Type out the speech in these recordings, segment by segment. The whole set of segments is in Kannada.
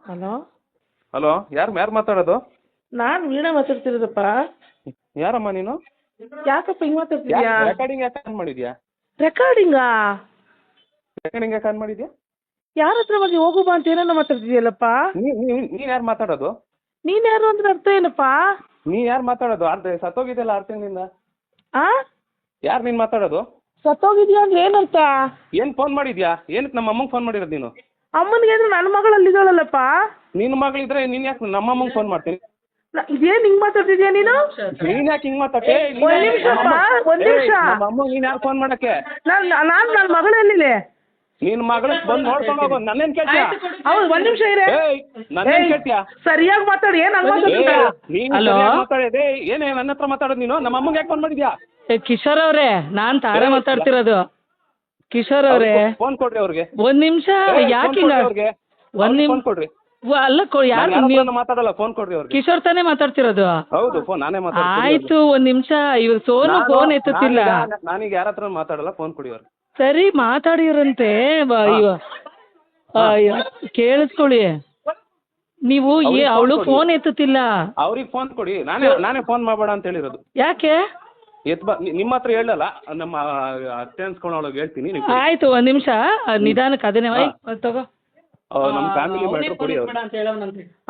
ಹಲೋ. ಹಲೋ, ಯಾರು ಮಾತಾಡೋದು? ನಾನು ವೀಣಾ ಮಾತಾಡ್ತಿರೋದಪ್ಪ. ಯಾರಮ್ಮ ನೀನು? ಯಾಕಪ್ಪ ಹಿಂಗೆ ಮಾತಾಡ್ತಿದ್ಯಾ? ರೆಕಾರ್ಡಿಂಗ್ ಯಾಕೆ ಆನ್ ಮಾಡಿದ್ಯಾ? ರೆಕಾರ್ಡಿಂಗಾ? ರೆಕಾರ್ಡಿಂಗ್ ಯಾಕೆ ಆನ್ ಮಾಡಿದ್ಯಾ? ಯಾರ ಹತ್ರ ಬಗ್ಗೆ ಹೋಗು ಬಾ ಅಂತ ಏನೇನೋ ಮಾತಾಡ್ತಿದ್ಯಲ್ಲಪ್ಪ. ನೀನ್ ಯಾರು ಮಾತಾಡೋದು? ನೀನು ಯಾರು ಅಂದ್ರೆ ಅರ್ಥ ಏನಪ್ಪ? ನೀ ಯಾರು ಮಾತಾಡೋದು? ಸತ್ತೋಗಿದ್ದೆಲ್ಲ 6 ತಿಂಗಳಿಂದ. ಆ? ಯಾರು ನೀನು ಮಾತಾಡೋದು? ಸತ್ತೋಗಿದ್ಯಾ ಅಂದ್ರೆ ಏನಂತ? ಏನು ಫೋನ್ ಮಾಡಿದ್ಯಾ? ಏನಕ್ಕೆ ನಮ್ಮ ಅಮ್ಮಂಗೆ ಫೋನ್ ಮಾಡಿರೋದು ನೀನು? ಅಮ್ಮನಿಗೆ ಅಂದ್ರೆ ನನ್ನ ಮಗಳಲ್ಲಿದ್ದಾಳಲ್ಲಪ್ಪ. ನಿನ್ನ ಮಗಳಿದ್ರೆ ನೀನು ಯಾಕೆ ನಮ್ಮ ಅಮ್ಮಂಗೆ ಫೋನ್ ಮಾಡ್ತೀನಿ? ಇದೇನು ಹಿಂಗೆ ಮಾತಾಡ್ತಿದ್ಯಾ ನೀನು? ನೀನು ಯಾಕೆ ಹಿಂಗೆ ಮಾತಾಡ್ತೆ? ಒಂದು ನಿಮಿಷಪ್ಪ, ಒಂದು ನಿಮಿಷ. ನಮ್ಮ ಅಮ್ಮಂಗೆ ನೀನು ಯಾರು ಫೋನ್ ಮಾಡಕ್ಕೆ? ನನ್ನ ಮಗಳಲ್ಲಿದೆ. ನಿನ್ನ ಮಗಳಿಗೆ ಬಂದು ನೋಡ್ಕೊಂಡು ಹೋಗೋ. ನನ್ನೇನು ಕೇಳ್ತೀಯಾ? ಹೌದು, ಒಂದು ನಿಮಿಷ ಇರೇ. ನನ್ನೇನು ಕೇಳ್ತೀಯಾ? ಸರಿಯಾಗಿ ಮಾತಾಡಿ. ಏನು ಹಂಗೆ ಮಾತಾಡ್ತಿದ್ಯಾ? ನೀನು ಮಾತಾಡೋದೇ ಏನೇ ನನ್ನ ಹತ್ರ ಮಾತಾಡೋದು ನೀನು? ನಮ್ಮ ಅಮ್ಮಂಗೆ ಯಾಕೆ ಫೋನ್ ಮಾಡಿದ್ಯಾ? ಕಿಶೋರ್ ಅವರೇ, ನಾನು ತಾರಾ ಮಾತಾಡ್ತಿರೋದು. ಕಿಶೋರ್ ಅವರೇ, ಫೋನ್ ಕೊಡ್ರಿ ಅವ್ರಿಗೆ. ಒಂದ್ ನಿಮಿಷ. ಯಾಕೆ ಒಂದ್ ನಿಮಿಷ ಕೊಡ್ರಿ. ಅಲ್ಲ, ಯಾರು ನೀವು ಮಾತಾಡಲ್ಲ? ಫೋನ್ ಕೊಡ್ರಿ ಅವ್ರಿಗೆ. ಕಿಶೋರ್ ತಾನೇ ಮಾತಾಡ್ತಿರೋದು? ಹೌದು, ಫೋನ್ ನಾನೇ ಮಾತಾಡ್ತೀನಿ. ಆಯ್ತು, ಒಂದ್ ನಿಮಿಷ. ಇವ್ರು ಸೋನು ಫೋನ್ ಎತ್ತುತ್ತಿಲ್ಲ. ನಾನೀಗ ಯಾರ ಹತ್ರ ಮಾತಾಡಲ್ಲ, ಫೋನ್ ಕೊಡಿ ಅವ್ರಿಗೆ. ಸರಿ, ಮಾತಾಡಿರಂತೆ. ಕೇಳಿಸ್ಕೊಳ್ಳಿ ನೀವು. ಅವಳು ಫೋನ್ ಎತ್ತುತ್ತಿಲ್ಲ. ಅವ್ರಿಗೆ ಫೋನ್ ಕೊಡಿ. ನಾನೇ ಫೋನ್ ಮಾಡಬೇಡ ಅಂತ ಹೇಳಿರೋದು. ಯಾಕೆ? ನಿಮ್ಮ ಹತ್ರ ಹೇಳಲ್ಲ, ನಮ್ಮ ಅತ್ತೆ ಅನ್ಸ್ಕೊಂಡವಳಿಗೆ ಹೇಳ್ತೀನಿ. ಆಯ್ತು, ಒಂದ್ ನಿಮಿಷ ನಿಧಾನಕ್ಕೆ. ಅದನ್ನೇ ತಗೋ. ನಮ್ಮ ಫ್ಯಾಮಿಲಿ ಮ್ಯಾಟ್ರ್ ಕೊಡಿ ಅವ್ರು.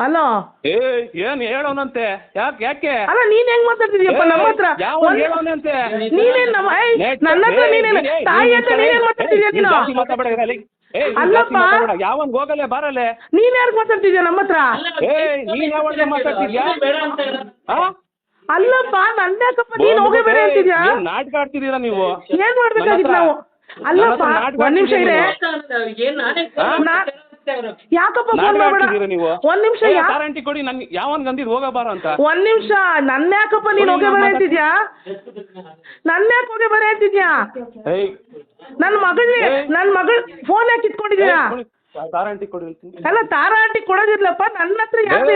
ಹಲೋ. ಏನ್ ಹೇಳೋನಂತೆ? ಯಾಕೆ ಅಲ್ಲ, ನೀನ್ ಹೆಂಗ್ ಮಾತಾಡ್ತಿದ್ಯಪ್ಪ ನಮ್ಮ ಹತ್ರ? ಯಾವ ಹೇಳೋನಂತೆ? ನೀನೇನ್ ನನ್ನ ಹತ್ರ ನೀನೇನ್ ತಾಯಿ ಹತ್ರ ನೀನೇನ್ ಮಾತಾಡ್ತಿದ್ಯಾ ನೀನು? ಅಲ್ಲಪ್ಪ, ಯಾವನ್ ಹೋಗಲ್ಲೇ ಬಾರಲ್ಲೇ. ನೀನ್ ಯಾರು ಮಾತಾಡ್ತಿದ್ಯಾ ನಮ್ಮ ಹತ್ರ? ನೀನ್ ಯಾವಾಗ ಮಾತಾಡ್ತಿದ್ಯಾ? ಅಲ್ಲಪ್ಪ, ನನ್ನ ಯಾಕಪ್ಪ ನೀನ್ ಹೋಗೇ ಬೇರೆ ಅಂತಿದ್ಯಾ? ನಾಟಕ ಆಡ್ತಿದ್ದೀರಾ ನೀವು? ಏನ್ ಮಾಡ್ಬೇಕಾಗಿತ್ತು ನಾವು? ಅಲ್ಲಪ್ಪ, ಒಂದ್ ನಿಮಿಷ ಇದೆ. ಯಾಕಪ್ಪ ಫೋನ್ ಮಾಡ್ಬೇಡ? ನೀವು ಒಂದ್ ನಿಮಿಷ. ಗ್ಯಾರಂಟಿ ಕೊಡಿ. ನನ್ ಯಾವನ್ ಗಂದಿದ್ ಹೋಗಬಾರ ಅಂತ. ಒಂದ್ ನಿಮಿಷ. ನನ್ನ ಯಾಕಪ್ಪ ನೀನ್ ಹೋಗೇ ಬೇರೆ ಅಂತಿದ್ಯಾ? ನನ್ನ ಯಾಕೆ ಹೋಗೇ ಬೇರೆ ಅಂತಿದ್ಯಾ? ನನ್ನ ಮಗಳು ಫೋನ್ ಯಾಕೆ ಇಟ್ಕೊಂಡಿದ್ದೀರಾ? ತಾರಾಂಟಿ ಕೊಡಿ. ಅಲ್ಲ, ತಾರಾ ಆಂಟಿ ಕೊಡೋದಿರ್ಲಪ್ಪ. ನನ್ನ ಹತ್ರ ಯಾಕೆ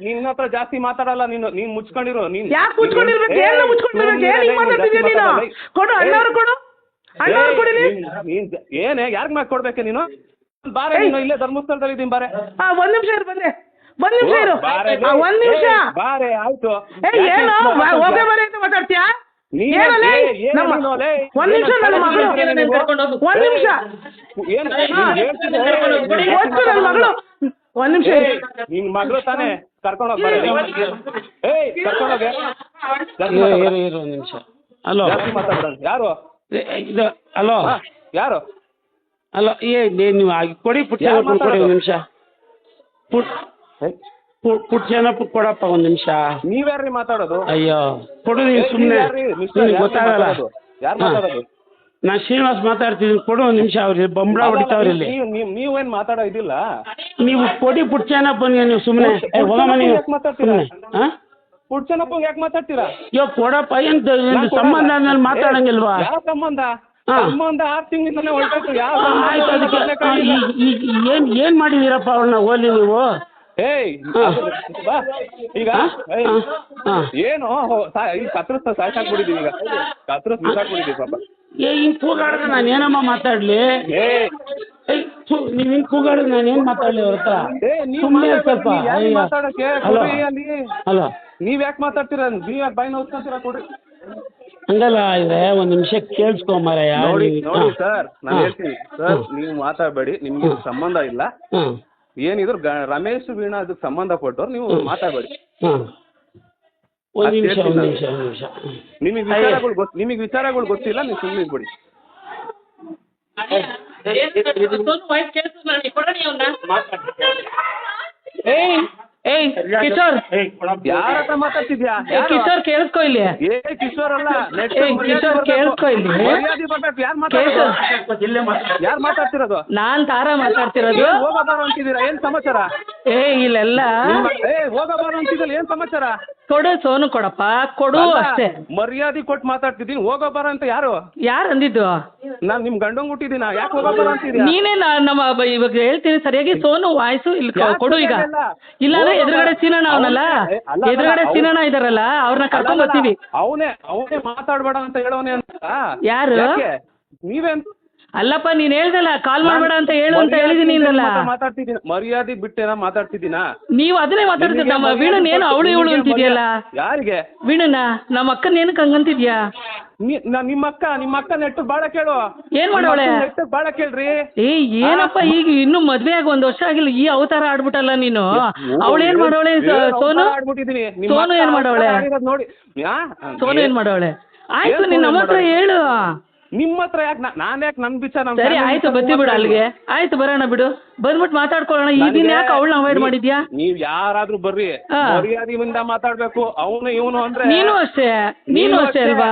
ನಿನ್ನ ಹತ್ರ ಜಾಸ್ತಿ ಮಾತಾಡಲ್ಲ. ನೀನ್ ಮುಚ್ಕೊಂಡಿರೋ. ನೀನ್ ಯಾಕೆ ಮುಚ್ಕೊಂಡಿರ್ಬೇಕು? ಏನ ಮುಚ್ಕೊಂಡಿರ್ಬೇಕು? ಏನ್ ಹಿಂಗ್ ಮಾತಾಡ್ತಿದ್ಯಾ ನೀನು? ಕೊಡು, ಅಣ್ಣವ್ರು ಕೊಡು. ಅಣ್ಣವ್ರು ಕೊಡಿಲಿ. ಏನೇ ಯಾರಿಗ್ ಮಾಡಿ ಕೊಡ್ಬೇಕೆ ನೀನು? ಬಾರೆ, ನೀನು ಇಲ್ಲೇ ಧರ್ಮಸ್ಥಳದಲ್ಲಿ ಇದ್ದೀನಿ. ಬಾರೆ. ಒಂದ್ ನಿಮಿಷ ಇರು, ಬಂದೆ. ಒಂದ್ ನಿಮಿಷ ಇರು. ಒಂದ್ ನಿಮಿಷ. ಬಾರೆ, ಆಯ್ತು. ಏನು ಹೋಗೇ ಬರೆ ಅಂತ ಮಾತಾಡ್ತೀಯಾ? ಏನಲ್ಲೇ? ಒಂದ್ ನಿಮಿಷ. ನನ್ನ ಮಗಳು. ಒಂದ್ ನಿಮಿಷ. ನನ್ನ ಮಗಳು. ಒಂದ್ ನಿಮಿಷ. ನಿನ್ ಮಗಳು ತಾನೇ? ಕರ್ಕೊಂಡೋಗ್ ಬಾರೆ. ಕರ್ಕೊಂಡೋಗೆ. ಒಂದ್ ನಿಮಿಷ. ಹಲೋ, ಯಾರು ಇದು? ಹಲೋ, ಯಾರು? ಹಲೋ. ನೀವು ಕೊಡಿ ಪುಟ್ಟ ಕೊಡಿ. ಒಂದ್ ನಿಮಿಷ. ಪುಟ್ಟ ಕೊಡಪ್ಪ, ಒಂದ್ ನಿಮಿಷ. ನೀವ್ಯಾರ್ರಿ ಮಾತಾಡೋದು? ಅಯ್ಯೋ, ಕೊಡು ನೀನು. ಸುಮ್ಮನೆ ಗೊತ್ತಾಗಲ್ಲ. ಯಾರು ಮಾತಾಡೋದು? ನಾನು ಶ್ರೀನಿವಾಸ್ ಮಾತಾಡ್ತಿದ್ದೀನಿ. ಕೊಡು ಒಂದ್ ನಿಮಿಷ. ಅವ್ರಿಗೆ ಬಂಬಳ ಹೊಡಿತಾವ್ರಿ ಇಲ್ಲಿ. ನೀವೇನ್ ಮಾತಾಡೋ ಇದಿಲ್ಲ. ನೀವು ಕೊಡಿ ಪುಟ್ಟ ನೀವು ಸುಮ್ಮನೆ ಹೋಗಮ್ಮ. ನೀವು ಪುಡ್ಚನಪ್ಪ ಯಾಕೆ ಮಾತಾಡ್ತೀರಾ? ಅಯ್ಯೋ, ಕೊಡಪ್ಪ. ಏನ್ ಸಂಬಂಧ ಆದ್ಮೇಲೆ ಮಾತಾಡಂಗಿಲ್ವಾ? ಯಾವ ಸಂಬಂಧ? ಸಂಬಂಧ 6 ತಿಂಗಳಿಂದಲೇ ಹೊರಟಾಯ್ತು. ಯಾವ ಆಯ್ತು, ಅದಕ್ಕೆ ಏನ್ ಮಾಡಿದೀರಪ್ಪ ಅವ್ರನ್ನ ಹೋಲಿ ನೀವು? ಈಗ ಏನು ಕತ್ರಿಸ್ತಾ ಸಾಕಾಗ್ಬಿಟ್ಟಿದೀವಿ. ಈಗ ಕತ್ರಿಸ್ ಬಿಸಾಕ್ಬಿಟ್ಟಿದೀವಿ ಪಾಪ. ಹಿಂಗ್ ಕೂಗಾಡಿದ್ರೆ ನಾನು ಏನಮ್ಮ ಮಾತಾಡ್ಲಿ? ನೀವ್ ಹಿಂಗ್ ಕೂಗಾಡಿದ್ರೆ ನಾನು ಏನ್ ಮಾತಾಡ್ಲಿ ಅವ್ರ ಹತ್ರ? ಸುಮ್ಮನೆ ಸ್ವಲ್ಪ. ಹಲೋ, ನೀವ್ ಯಾಕೆ ಮಾತಾಡ್ತೀರಾ? ನೀವ್ ಯಾಕೆ ಬಾಯಿ ನೋಡ್ಕೊಂತೀರಾ? ಕೊಡ್ರಿ. ಹಂಗಲ್ಲ ಇದೆ. ಒಂದ್ ನಿಮಿಷ ಕೇಳಿಸ್ಕೊಂಬಾರಯ್ಯ. ನೋಡಿ ಸರ್, ನಾನು ಹೇಳ್ತೀನಿ ಸರ್, ನೀವು ಮಾತಾಡಬೇಡಿ. ನಿಮ್ಗೆ ಸಂಬಂಧ ಇಲ್ಲ. ಏನಿದ್ರು ರಮೇಶ್ ವೀಣಾ ಅದಕ್ಕೆ ಸಂಬಂಧ ಪಟ್ಟವ್ರು. ನೀವು ಮಾತಾಡಬೇಡಿ. ಒಂದ್ ನಿಮಿಷ. ನಿಮಗೆ ವಿಚಾರಗಳು ಗೊತ್ತಿಲ್ಲ. ನೀವು ಸುಮ್ಮನೆ ಇದ್ಬಿಡಿ. ಕಿಶೋರ್, ಯಾರ ಹತ್ರ ಮಾತಾಡ್ತಿದ್ಯಾ? ಕಿಶೋರ್ ಕೇಳಿಸ್ಕೊ ಇಲ್ಲಿ. ಕಿಶೋರ್ ಅಲ್ಲ, ಕಿಶೋರ್ ಕೇಳಿಸ್ಕೊ ಇಲ್ಲಿ. ಯಾರು ಮಾತಾಡ್ತಿರೋದು? ನಾನ್ ತಾರಾ ಮಾತಾಡ್ತಿರೋದು. ಹೋಗಬಾರ ಅಂತಿದ್ದೀರಾ? ಏನ್ ಸಮಾಚಾರ? ಇಲ್ಲೆಲ್ಲ ಹೋಗಬಾರ ಅಂತಿದ್ದಲ್ಲ, ಏನ್ ಸಮಾಚಾರ? ಕೊಡು, ಸೋನು ಕೊಡಪ್ಪ, ಕೊಡು ಅಷ್ಟೇ. ಮರ್ಯಾದೆ ಕೊಟ್ಟು ಮಾತಾಡ್ತಿದ್ದೀನಿ. ಹೋಗಬಾರ ಅಂತ ಯಾರು ಅಂದಿದ್ದು? ನಾನ್ ನಿಮ್ ಗಂಡಂಗ್ ಹುಟ್ಟಿದ್ದೀನ? ಯಾಕೆ ಹೋಗಬಾರ ಅಂತಿದ್ಯಾ? ನೀನೇ ನಮ್ಮ ಇವಾಗ ಹೇಳ್ತೀನಿ ಸರಿಯಾಗಿ. ಸೋನು ವಾಯ್ಸು ಇಲ್ಲಿ ಕೊಡು ಈಗ. ಇಲ್ಲಾಂದ್ರೆ ಎದುರುಗಡೆ ಸೀನಣ್ಣ ಅವನಲ್ಲ, ಎದುರುಗಡೆ ಸೀನಣ್ಣ ಇದಾರಲ್ಲ, ಅವ್ರನ್ನ ಕರ್ಕೊಂಡ್ ಬರ್ತೀವಿ. ಅವನೇ ಮಾತಾಡ್ಬೇಡ ಅಂತ ಹೇಳೋನೆ ಅಂತ. ಯಾರು? ನೀವೇ ಅಲ್ಲಪ್ಪ ನೀನ್ ಹೇಳ್ದಲ್ಲ ಕಾಲ್ ಮಾಡಬೇಡ ಅಂತ ಹೇಳು ಅಂತ ಹೇಳಿದೀನಿ ಅಂದಲ್ಲ. ಮಾತಾಡ್ತಿದ್ದೀನಿ, ಮರ್ಯಾದೆ ಬಿಟ್ಟೇನ ಮಾತಾಡ್ತಿದ್ದೀನಾ? ನೀವು ಅದನ್ನೇ ಮಾತಾಡ್ತಿದ್ದ ನಮ್ಮ ವೀಣನ್ ಏನು ಅವಳು ಇವಳು ಅಂತಿದ್ಯಲ್ಲ. ಯಾರಿಗೆ? ವೀಣನ ನಮ್ಮ ಅಕ್ಕನ ಏನಕ್ಕೆ ಹಂಗಂತಿದ್ಯಾ? ನಿಮ್ಮ ಅಕ್ಕ ನೆಟ್ಟು ಬಾಳ ಕೇಳು. ಏನ್ ಮಾಡವಳೆ? ನೆಟ್ಟು ಬಾಳ ಕೇಳ್ರಿ. ಏನಪ್ಪ ಈಗ ಇನ್ನು ಮದ್ವೆ ಆಗಿ 1 ವರ್ಷ ಆಗಿಲ್ಲ ಈ ಅವತಾರ ಆಡ್ಬಿಟ್ಟಲ್ಲ ನೀನು. ಅವಳು ಏನ್ ಮಾಡವಳೆ? ಸೋನು ಸೋನು ಏನ್ ಮಾಡವಳೆ? ನೋಡಿ ಸೋನು ಏನ್ ಮಾಡವಳೆ? ಆಯ್ತು ನೀನ್ ನಮ್ಮ ಹತ್ರ ಹೇಳು. ನಿಮ್ಮ ಹತ್ರ ಯಾಕೆ? ನಾನ್ ಯಾಕೆ ನನ್ ವಿಚಾರ? ಸರಿ ಆಯ್ತು ಬತ್ತಿ ಬಿಡು ಅಲ್ಲಿಗೆ. ಆಯ್ತು ಬರೋಣ ಬಿಡು, ಬಂದ್ಬಿಟ್ಟು ಮಾತಾಡ್ಕೊಳ್ಳೋಣ. ಈಗಿನ ಯಾಕೆ ಅವಳನ್ನ ಅವಾಯ್ಡ್ ಮಾಡಿದ್ಯಾ? ನೀವ್ ಯಾರಾದ್ರೂ ಬರ್ರಿ, ಮರ್ಯಾದೆಯಿಂದ ಮಾತಾಡ್ಬೇಕು. ಅವನು ಇವನು ಅಂದ್ರೆ ನೀನು ಅಷ್ಟೇ ಅಲ್ವಾ?